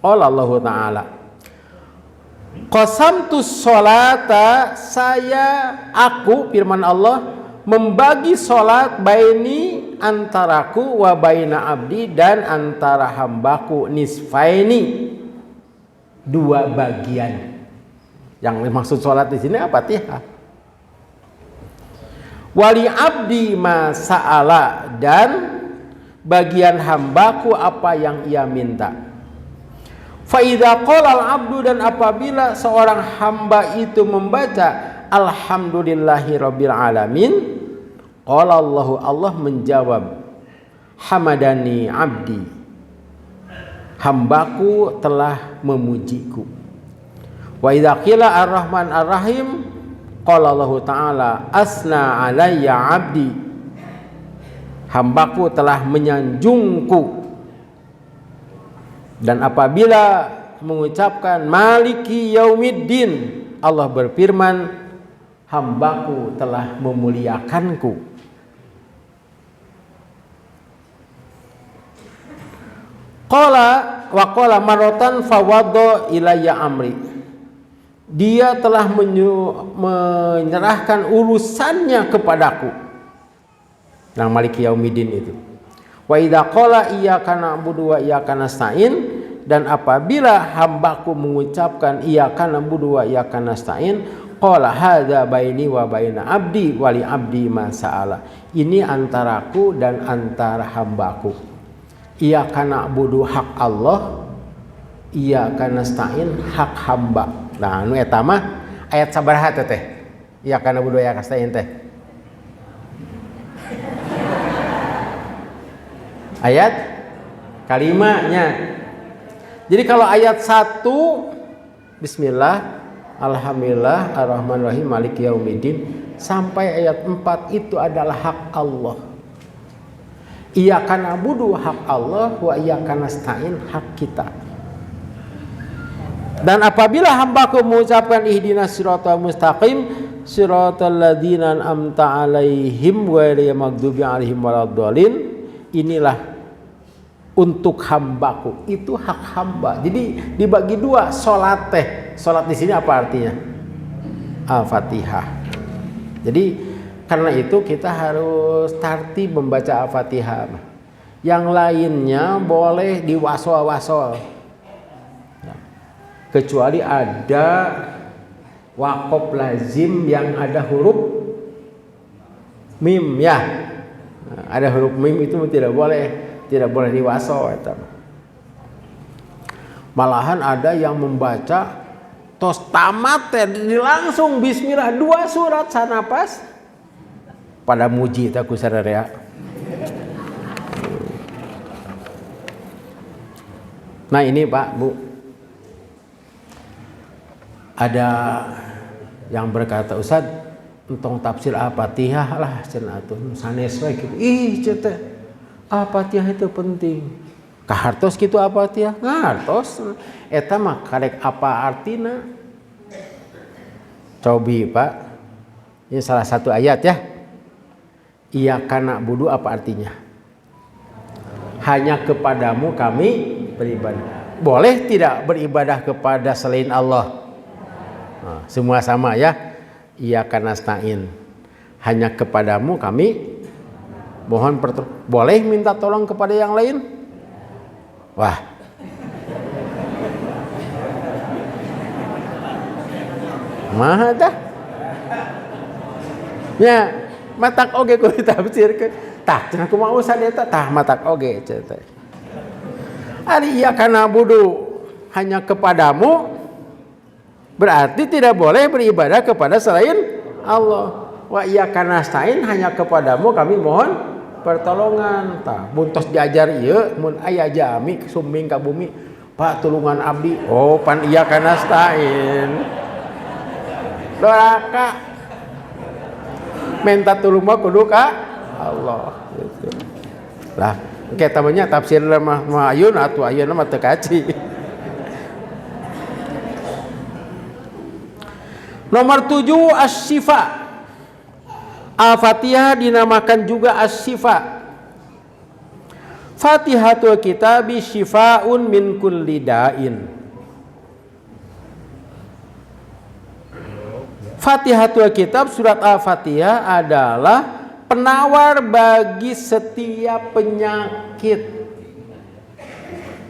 Qala Allah Ta'ala, qasamtu sholata, aku firman Allah membagi sholat baini, antaraku, wa baina abdi, dan antara hambaku, nisfaini, 2 bagian. Yang dimaksud sholat di sini apa? Fatihah. Wali abdi ma sa'ala, dan bagian hambaku apa yang ia minta. Fa idza qala al-'abdu, dan apabila seorang hamba itu membaca alhamdulillahi rabbil alamin, qala Allah menjawab, hamadani abdi, hambaku telah memujiku. Wa idza qila ar-rahman ar-rahim, qala Allah taala asna alayya abdi, hambaku telah menyanjungku. Dan apabila mengucapkan maliki yaumiddin, Allah berfirman, hambaku telah memuliakanku. Qala wa qala maratan fawadda ilayya amri, dia telah menyerahkan urusannya kepadaku. Yang maliki yaumiddin itu. Wa idza qala iyyaka na'budu wa iyyaka nasta'in, dan apabila hambaku mengucapkan iyyaka na'budu wa iyyaka nasta'in, qala hadza baini wa baina abdi wa li abdi ma sa'ala, ini antaraku dan antara hambaku. Iyyaka na'budu hak Allah, iyyaka nasta'in hak hamba. Nah anu eta mah ayat sabaraha teh? Iyyaka na'budu wa iyyaka nasta'in teh. Ayat kalimanya. Jadi kalau ayat 1 bismillah alhamdulillah ar-rahmanir rahim maliki yaumiddin sampai ayat 4 itu adalah hak Allah. Iyyaka na'budu hak Allah wa iyyaka nasta'in hak kita. Dan apabila hambaku mengucapkan ihdinas siratal mustaqim siratal ladzina an'amta 'alaihim ghairil maghdubi 'alaihim waladdallin, inilah untuk hambaku, itu hak hamba. Jadi dibagi dua salat teh. Salat di sini apa artinya? Al-Fatihah. Jadi karena itu kita harus tertib membaca Al-Fatihah. Yang lainnya boleh diwasol-wasol. Kecuali ada waqaf lazim yang ada huruf mim ya. Ada huruf mim itu tidak boleh diwaso. Malahan ada yang membaca tos tamat langsung bismillah 2 surat sanapas pada muji tak kusararea. Nah ini Pak Bu, ada yang berkata, Ustaz entong tafsir Al-Fatihah lah cenah atuh sanes we kitu. Ih cenah Al-Fatihah itu penting. Kahartos kitu Al-Fatihah? Ngartos. Eta mah karek apa artina? Cobi Pak. Ini salah satu ayat ya. Iyyaka na'budu apa artinya? Hanya kepadamu kami beribadah. Boleh tidak beribadah kepada selain Allah? Nah, semua sama ya. Iyyaka nasta'in, hanya kepadamu kami mohon pertolongan. Boleh minta tolong kepada yang lain? Wah, mah dah ya matak oge ku ditafsirkeun tah cenah kumaha usah eta tah matak oge cenah ari iyyaka na'budu hanya kepadamu berarti tidak boleh beribadah kepada selain Allah. Wa iyyaka nasta'in, hanya kepadamu kami mohon pertolongan. Tah buntos diajar ieu mun aya jami sumbing ka bumi, Pak tulungan abdi. Oh pan iyyaka nasta'in. Doraka. Minta tulung mah kudu ka Allah gitu. Lah, engke tamanya tafsir mah ayeuna atuh ayeuna mah teu kaci. Nomor 7 as-syifa. Al-Fatihah dinamakan juga as-syifa. Fatihatul kitabi syifaun min kulli da'in. Fatihatul kitab surat Al-Fatihah adalah penawar bagi setiap penyakit.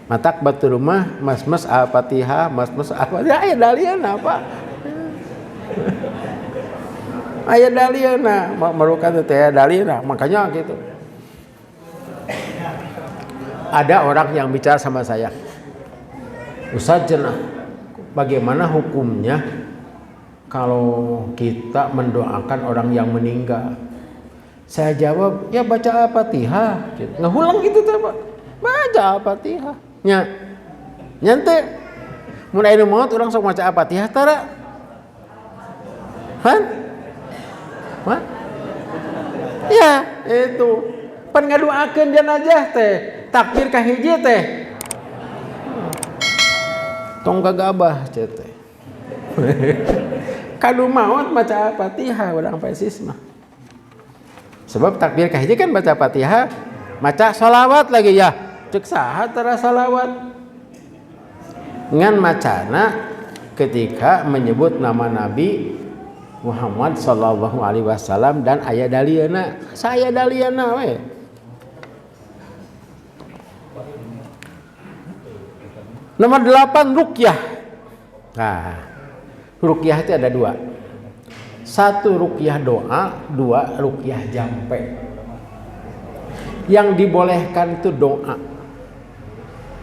Matak batu rumah mas-mas Al-Fatihah, mas-mas Al-Fatihah aya dalian apa? Aya daliana merukan teh daliana, makanya gitu. Ada orang yang bicara sama saya, Ustaz cenah, bagaimana hukumnya kalau kita mendoakan orang yang meninggal? Saya jawab, ya baca Al-Fatihah. Ngahulang gitu tuh Pak. Baca Al-Fatihah. Nyante. Mulai maut orang sok baca Al-Fatihah tara. Han? Hah? Ya, itu. Pan ngaduakeun jenazah teh, takbir ka hiji teh. Tong gagabah teh. Kadu maut baca Al-Fatihah urang pesis mah. Sebab takbir ka hiji kan baca Fatihah, maca sholawat lagi ya. Cek saha tara sholawat. Ngan macana ketika menyebut nama Nabi Muhammad sallallahu alaihi wasallam dan aya dalieuna, saya dalieuna we. Nomor 8 ruqyah. Nah, ruqyah itu ada 2. 1 ruqyah doa, 2 ruqyah jampe. Yang dibolehkan itu doa.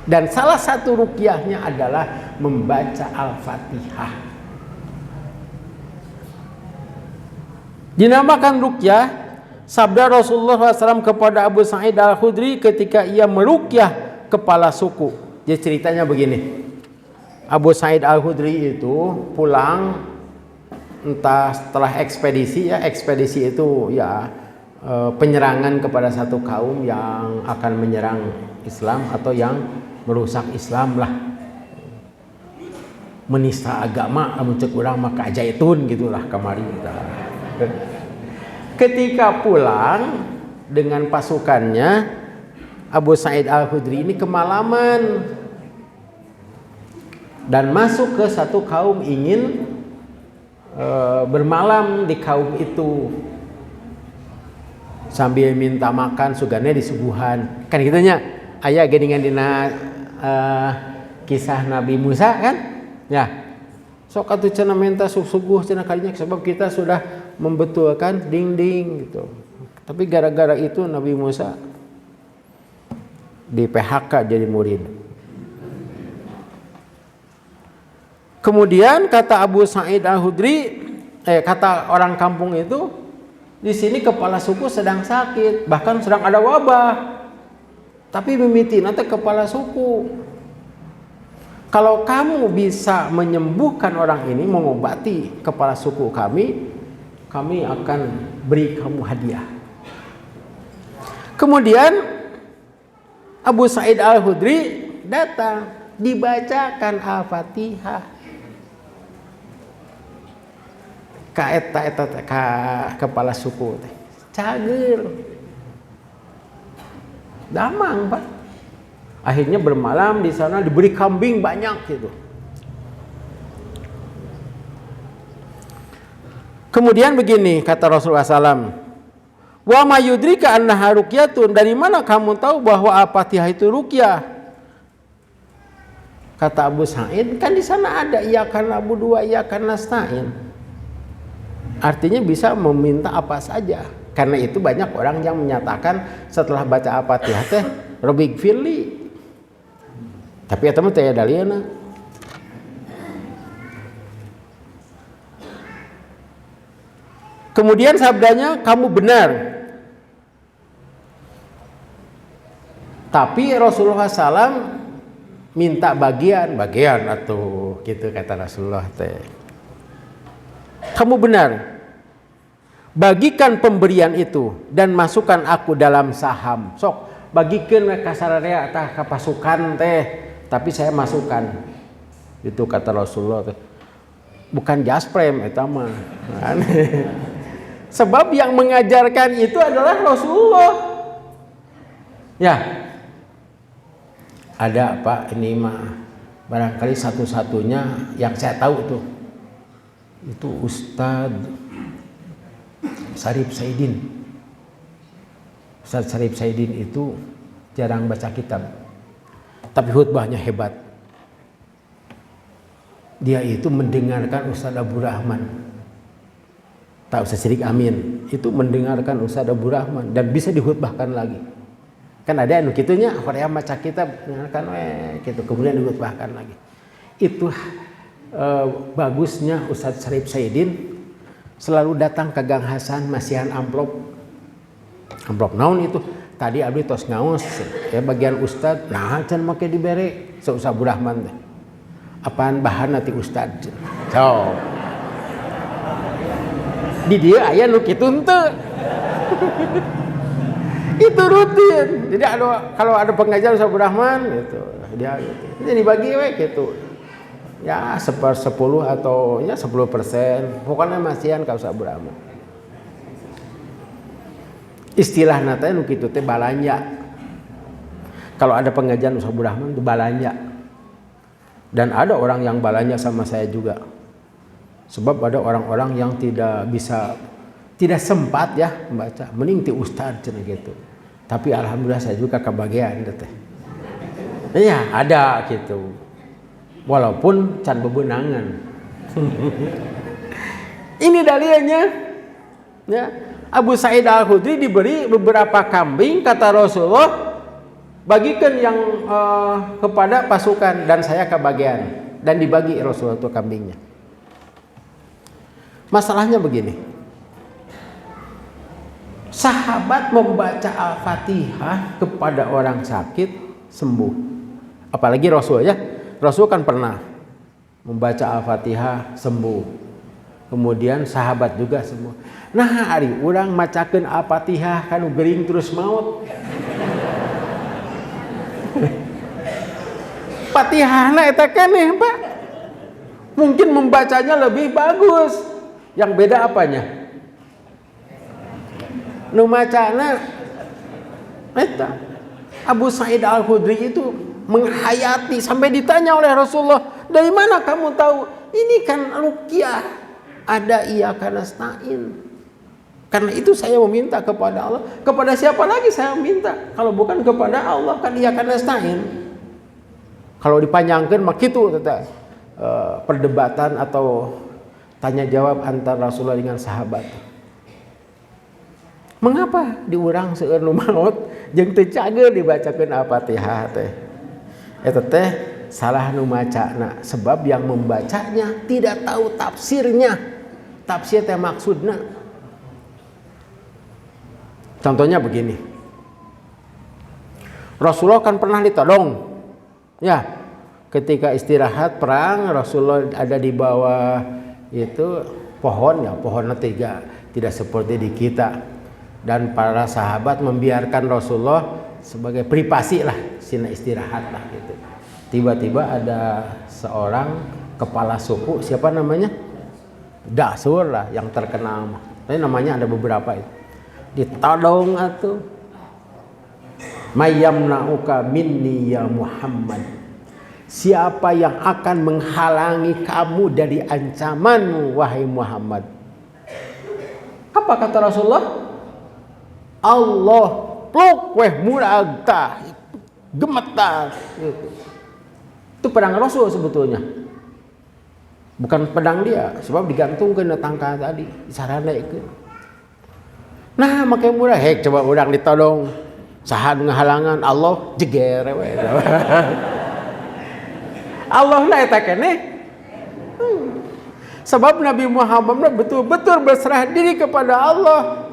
Dan salah satu ruqyahnya adalah membaca Al-Fatihah. Dinamakan ruqyah sabda Rasulullah SAW kepada Abu Sa'id Al-Khudri ketika ia meruqyah kepala suku. Jadi ceritanya begini. Abu Sa'id Al-Khudri itu pulang entah setelah ekspedisi ya, ekspedisi itu ya penyerangan kepada satu kaum yang akan menyerang Islam atau yang merusak Islam lah. Menista agama, mencek urang maka ajaitun gitulah kamari. Ketika pulang dengan pasukannya, Abu Sa'id Al-Khudri ini kemalaman dan masuk ke satu kaum ingin bermalam di kaum itu sambil minta makan sugane disuguhan. Kan gitunya aya geuningan dina kisah Nabi Musa kan? Ya. Sok atuh cenah minta suguh cenah kalinya sebab kita sudah membetulkan ding-ding gitu. Tapi gara-gara itu Nabi Musa di PHK jadi murid. Kemudian kata Abu Sa'id Al-Khudri, kata orang kampung itu, di sini kepala suku sedang sakit, bahkan sedang ada wabah. Tapi mimiti nanti kepala suku. Kalau kamu bisa menyembuhkan orang ini, mengobati kepala suku kami akan beri kamu hadiah. Kemudian Abu Sa'id Al-Khudri datang, dibacakan Al-Fatihah. Ka eta kepala suku teh. Cager. Damang, Pak. Akhirnya bermalam di sana, diberi kambing banyak gitu. Kemudian begini kata Rasulullah SAW, wa ma yudrika annaha ruqyatun, dari mana kamu tahu bahwa Al-Fatihah itu ruqyah? Kata Abu Sa'id, kan di sana ada iyyaka na'budu wa iyyaka nasta'in. Artinya bisa meminta apa saja. Karena itu banyak orang yang menyatakan setelah baca Al-Fatihah teh Rabbik firli. Tapi eta mah teh dalieuna. Kemudian sabdanya, kamu benar. Tapi Rasulullah SAW minta bagian atau gitu kata Rasulullah teh. Kamu benar. Bagikan pemberian itu dan masukkan aku dalam saham. Sok bagikeun we ka sararea tah ka pasukan teh. Tapi saya masukkan. Itu kata Rasulullah teh. Bukan jasprem eta mah. Sebab yang mengajarkan itu adalah Rasulullah. Ya. Ada Pak, ini mah barangkali satu-satunya yang saya tahu tuh. Itu Ustadz Syarif Saidin. Ustadz Syarif Saidin itu jarang baca kitab. Tapi khutbahnya hebat. Dia itu mendengarkan Ustadz Abu Rahman. Tak usah Sidik Amin. Itu mendengarkan Ustadz Abu Rahman dan bisa dihutbahkan lagi. Kan ada anu kitunya, Korea baca kitab, dengarkan gitu, kemudian dihutbahkan lagi. Itu bagusnya Ustadz Syarif Saidin selalu datang ke Gang Hasan masihan amplop naon itu tadi abdi tos ngaos ya bagian Ustadz nah can make dibere Ustadz Abdurrahman teh apaan bahan nanti Ustadz so di dia aya nu kitu henteu itu rutin jadi kalau ada pengajar Ustadz Abdurrahman gitu dia gitu. Jadi dibagi we gitu ya 10 atau ya 10% pokoknya masihan ka Ustadz Abdurrahman istilah nata nu kitu teh balanja kalau ada pengajian Ustadz Abdurrahman itu balanja dan ada orang yang balanja sama saya juga sebab ada orang-orang yang tidak sempat ya membaca mending ti Ustadz cenah gitu tapi alhamdulillah saya juga kebagian teh ya ada gitu walaupun can bebenangan ini dalilnya ya Abu Sa'id Al-Khudri diberi beberapa kambing kata Rasulullah bagikan yang kepada pasukan dan saya kebagian dan dibagi Rasulullah itu kambingnya masalahnya begini sahabat membaca Al-Fatihah kepada orang sakit sembuh apalagi Rasul ya Rasul kan pernah membaca Al-Fatihah sembuh. Kemudian sahabat juga sembuh. Nah hari urang macakeun Al-Fatihah kanu gering terus maut. Fatihahna eta keneh, Pak. Mungkin membacanya lebih bagus. Yang beda apanya? Nu macana eta Abu Sa'id Al-Khudri itu menghayati sampai ditanya oleh Rasulullah, dari mana kamu tahu? Ini kan ruqyah, ada iyyaka nasta'in. Karena itu saya meminta kepada Allah. Kepada siapa lagi saya minta? Kalau bukan kepada Allah kan iyyaka nasta'in. Kalau dipanjangkan mah kitu teh perdebatan atau tanya jawab antara Rasulullah dengan sahabat. Mengapa diurang seueur nu maot jeung teu cager dibacakeun Al-Fatihah teh? Eta teh salah nu macana sebab yang membacanya tidak tahu tafsirnya. Tafsir teh maksudna. Contohnya begini. Rasulullah kan pernah ditodong. Ya, ketika istirahat perang Rasulullah ada di bawah itu pohon ya, pohonnya tidak seperti di kita. Dan para sahabat membiarkan Rasulullah sebagai privasi lah, sina istirahat lah gitu. Tiba-tiba ada seorang kepala suku, siapa namanya? Dasur lah yang terkenal. Tapi namanya ada beberapa itu. Ditodong atuh. Mayyamna'uka minni ya Muhammad. Siapa yang akan menghalangi kamu dari ancamanmu wahai Muhammad? Apa kata Rasulullah? Allah pluk weh murag tah gemetar gitu. Itu pedang Rasul sebetulnya. Bukan pedang dia, sebab digantungkeun tangka tadi, disaranekeun. Nah, make murah hek coba urang ditodong. Saha nu ngahalangan Allah jeger we. Allah na eta keneh. Sebab Nabi Muhammad betul-betul berserah diri kepada Allah.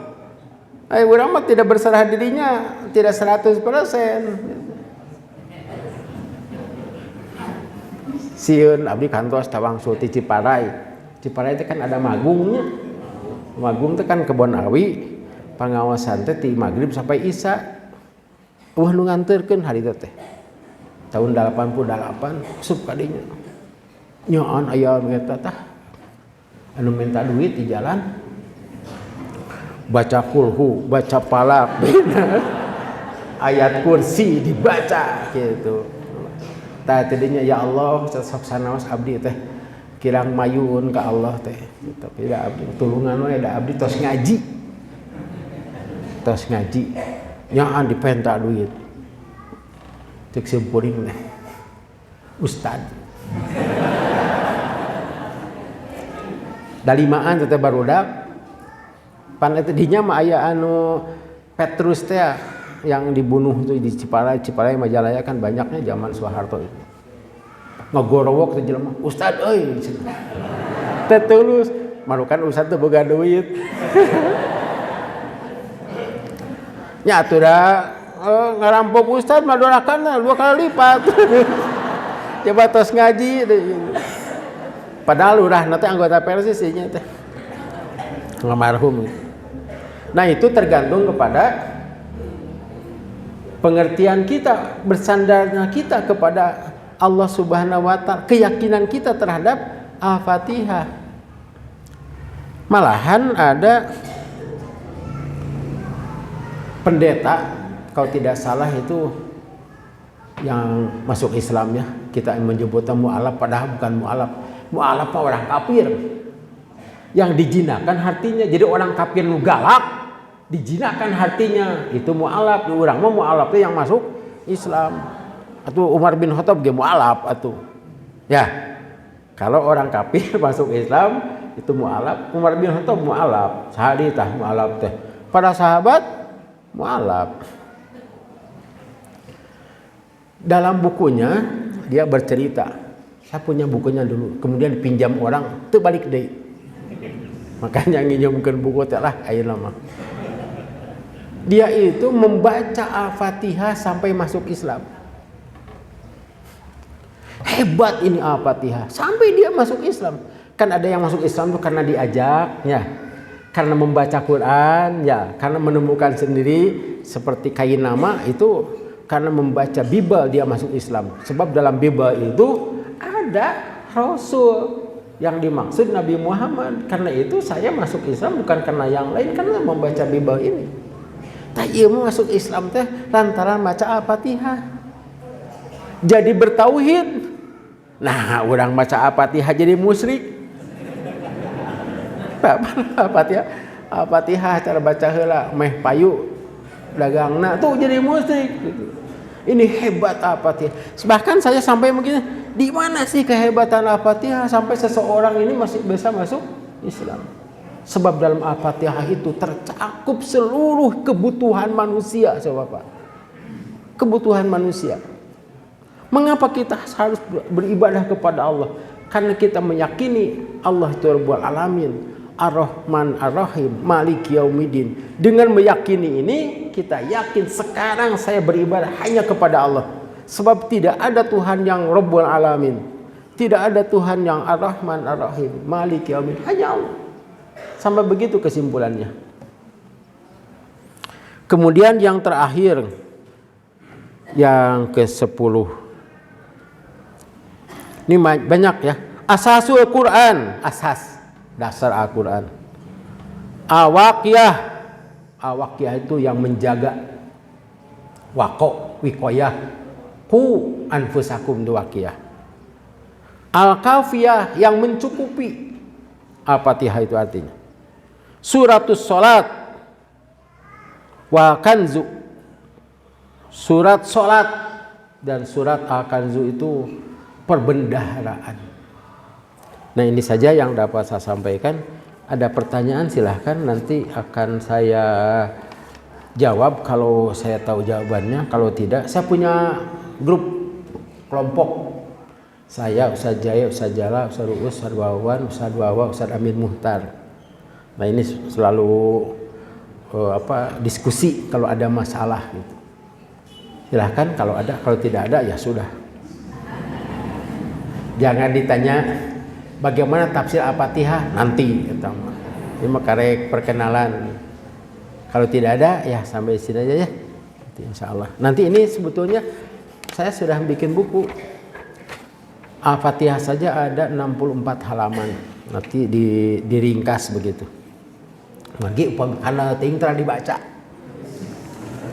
Urang mah tidak berserah dirinya, tidak 100%. Sieun abdi kantos tawangsul ti Ciparai. Ciparai itu kan ada magungnya. Magung itu kan kebon awi. Pangawasan teh ti magrib sampai isya. Wah nu nganterkeun hari teh. Tahun 88 sup kadinya. Nyoan aya eta tah. Anu minta duit di jalan. Baca kulhu, baca palak, ayat kursi dibaca gitu. Tah tadinya ya Allah sok sanaos abdi teh kirang mayun ka Allah teh. Tapi da abdi tulungan we da abdi tos ngaji. Tos ngaji. Nyaan dipenta duit. Cek simpuring teh. Ustad. Dalimaan teh barudak pan eta dinya mah aya anu Petrus teh yang dibunuh tuh di Ciparai Majalaya kan banyaknya zaman Soeharto itu. ngagorowok teh jelema, "Ustad euy." Teh tulus, marukan ustad teh boga duit. Nya atuh da ngarampok ustad mah dorakanna 2 kali lipat. Coba tos ngaji. Padahal urahna teh anggota Persis nya teh. Ngamarhum. Nah, itu tergantung kepada pengertian kita, bersandarnya kita kepada Allah Subhanahu wa Ta'ala, keyakinan kita terhadap Al-Fatihah. Malahan ada pendeta, kalau tidak salah itu yang masuk Islam ya, kita menyebutnya mu'alaf, padahal bukan mu'alaf. Mu'alaf mah orang kafir yang dijinakan hatinya, jadi orang kafir nu galak dijinakan hatinya, itu mu'alaf. Urang mah mu'alaf itu yang masuk Islam. Atuh Umar bin Khattab ge mu'alaf atuh. Ya. Kalau orang kafir masuk Islam itu mu'alaf. Umar bin Khattab mu'alaf. Sahabat tah mu'alaf teh. Para sahabat mu'alaf. Dalam bukunya dia bercerita, saya punya bukunya dulu, kemudian dipinjam orang, teu balik deui. Makanya nginjemkeun buku teh lah ayeuna mah. Dia itu membaca Al-Fatihah sampai masuk Islam. Hebat ini Al-Fatihah, sampai dia masuk Islam. Kan ada yang masuk Islam itu karena diajak, ya, karena membaca Quran, ya, karena menemukan sendiri seperti kain nama itu karena membaca Bible dia masuk Islam. Sebab dalam Bible itu ada Rasul yang dimaksud Nabi Muhammad. Karena itu saya masuk Islam bukan karena yang lain, karena membaca Bible ini. Tak ilmu masuk Islam teh lantaran baca Al-Fatihah. Jadi bertauhid. Nah, orang baca Al-Fatihah jadi musyrik. Al-Fatihah cara baca heula meh payu dagangna tuh jadi musyrik. Ini hebat Al-Fatihah. Bahkan saya sampai begini, di mana sih kehebatan Al-Fatihah sampai seseorang ini masih bisa masuk Islam? Sebab dalam Al-Fatihah itu tercakup seluruh kebutuhan manusia, Bapak. Kebutuhan manusia. Mengapa kita harus beribadah kepada Allah? Karena kita meyakini Allah itu Rabbul Alamin, Ar-Rahman Ar-Rahim, Maliki Yaumiddin. Dengan meyakini ini, kita yakin sekarang saya beribadah hanya kepada Allah. Sebab tidak ada Tuhan yang Rabbul Alamin, tidak ada Tuhan yang Ar-Rahman Ar-Rahim, Maliki Yaumiddin, hanya Allah. Sampai begitu kesimpulannya. Kemudian yang terakhir, yang ke-10. Ini banyak ya. Asasul Quran, asas dasar Al-Quran. Awaqiyah. Awaqiyah itu yang menjaga. Waqo, wikoyah. Ku anfusakum duwaqiyah. Al-Kafiyah yang mencukupi. Al-Fatihah itu artinya. Suratus Salat wa Kanzu. Surat Salat dan surat Al-Kanzu itu perbendaharaan. Nah, ini saja yang dapat saya sampaikan. Ada pertanyaan silahkan, nanti akan saya jawab kalau saya tahu jawabannya. Kalau tidak, saya punya grup kelompok. Saya, Ustaz Jaya, Ustaz Jala, Ustaz Ruus, Ustaz Wawan, Ustaz Wawa, Ustaz Amin Muhtar. Nah, ini selalu diskusi kalau ada masalah gitu. Silahkan kalau ada, kalau tidak ada ya sudah. Jangan ditanya bagaimana tafsir Al-Fatihah nanti. Ini mah karek perkenalan. Kalau tidak ada ya sampai sini aja ya. Insya Allah. Nanti ini sebetulnya saya sudah bikin buku. Al-Fatihah saja ada 64 halaman. Nanti diringkas begitu. Lagi karena tinggal dibaca.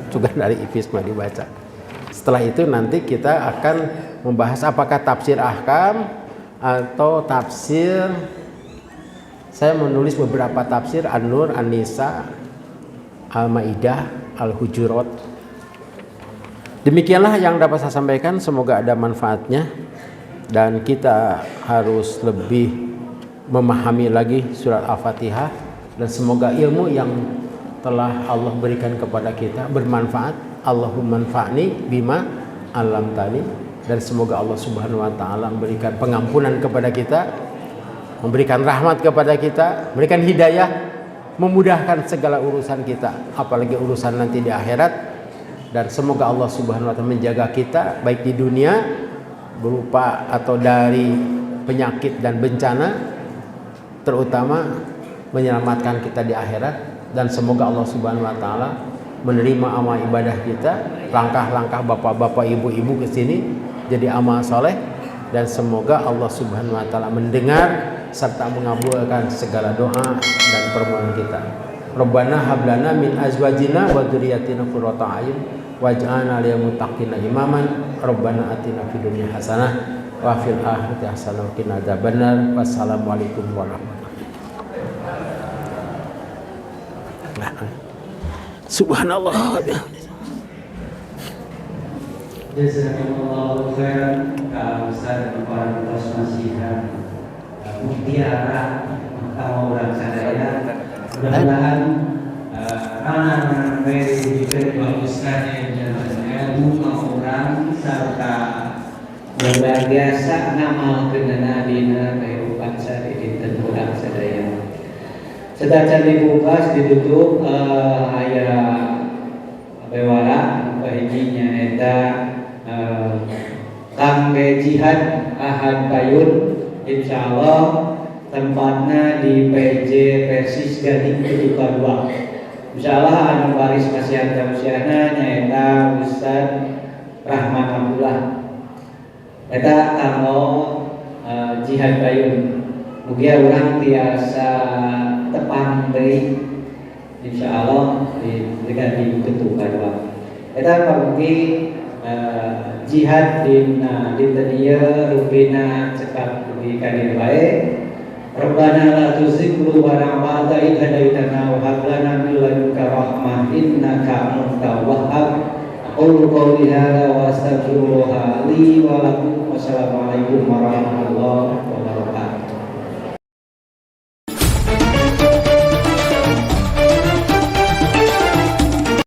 Juga dari IPIS mah dibaca. Setelah itu nanti kita akan membahas apakah tafsir ahkam atau tafsir. Saya menulis beberapa tafsir, An-Nur, An-Nisa, Al-Maidah, Al-Hujurat. Demikianlah yang dapat saya sampaikan, semoga ada manfaatnya dan kita harus lebih memahami lagi surat Al-Fatihah dan semoga ilmu yang telah Allah berikan kepada kita bermanfaat. Allahumma anfa'ni bima 'allamtani dan semoga Allah Subhanahu wa taala memberikan pengampunan kepada kita, memberikan rahmat kepada kita, memberikan hidayah, memudahkan segala urusan kita, apalagi urusan nanti di akhirat. Dan semoga Allah Subhanahu wa taala menjaga kita baik di dunia berupa atau dari penyakit dan bencana, terutama menyelamatkan kita di akhirat. Dan semoga Allah Subhanahu wa taala menerima amal ibadah kita, langkah-langkah bapak-bapak, ibu-ibu ke sini jadi amal soleh, dan semoga Allah Subhanahu wa taala mendengar serta mengabulkan segala doa dan permohonan kita. Rabbana hab lana min azwajina wa dzurriyyatina qurrata a'yun waj'alna lil muttaqina imaman. Rabbana atina fid dunya hasanah wa fil akhirati hasanah wa qina adzabannar. Wassalamualaikum warahmatullahi Subhanallah. Jazakumullahu khairan Kak Ustaz dan para pos nasihat mutiara kalau orang sadaya. Mudah-mudahan anak-anak dari Pak Ustaz yang ilmu orang serta luar biasa nama kenana dina kehidupan sehari dan orang sadaya. Sedangkan dibuka ditutup ayat bewara bahijinya eta kangge jihad Ahad Payun, insyaallah tempatnya di PJ Persis Gading Ketuka 2. Insyaallah anu baris kasihan tausiahna nyaeta Ustaz Rahman Abdullah. Eta kanggo jihad Payun. Mugia urang tiasa tepang deui insyaallah diberikan di Ketuka 2. Eta pamugi jihad dina dinten ieu rupina cekap di kadir bae. Rabbana la tuzigh qulubana ba'da idh hadaitana wa hab lana min ladunka rahmah innaka antal wahhab. Aqulu qawli hadza wa astaghfirullah li wa lakum. Wassalamualaikum warahmatullahi wabarakatuh.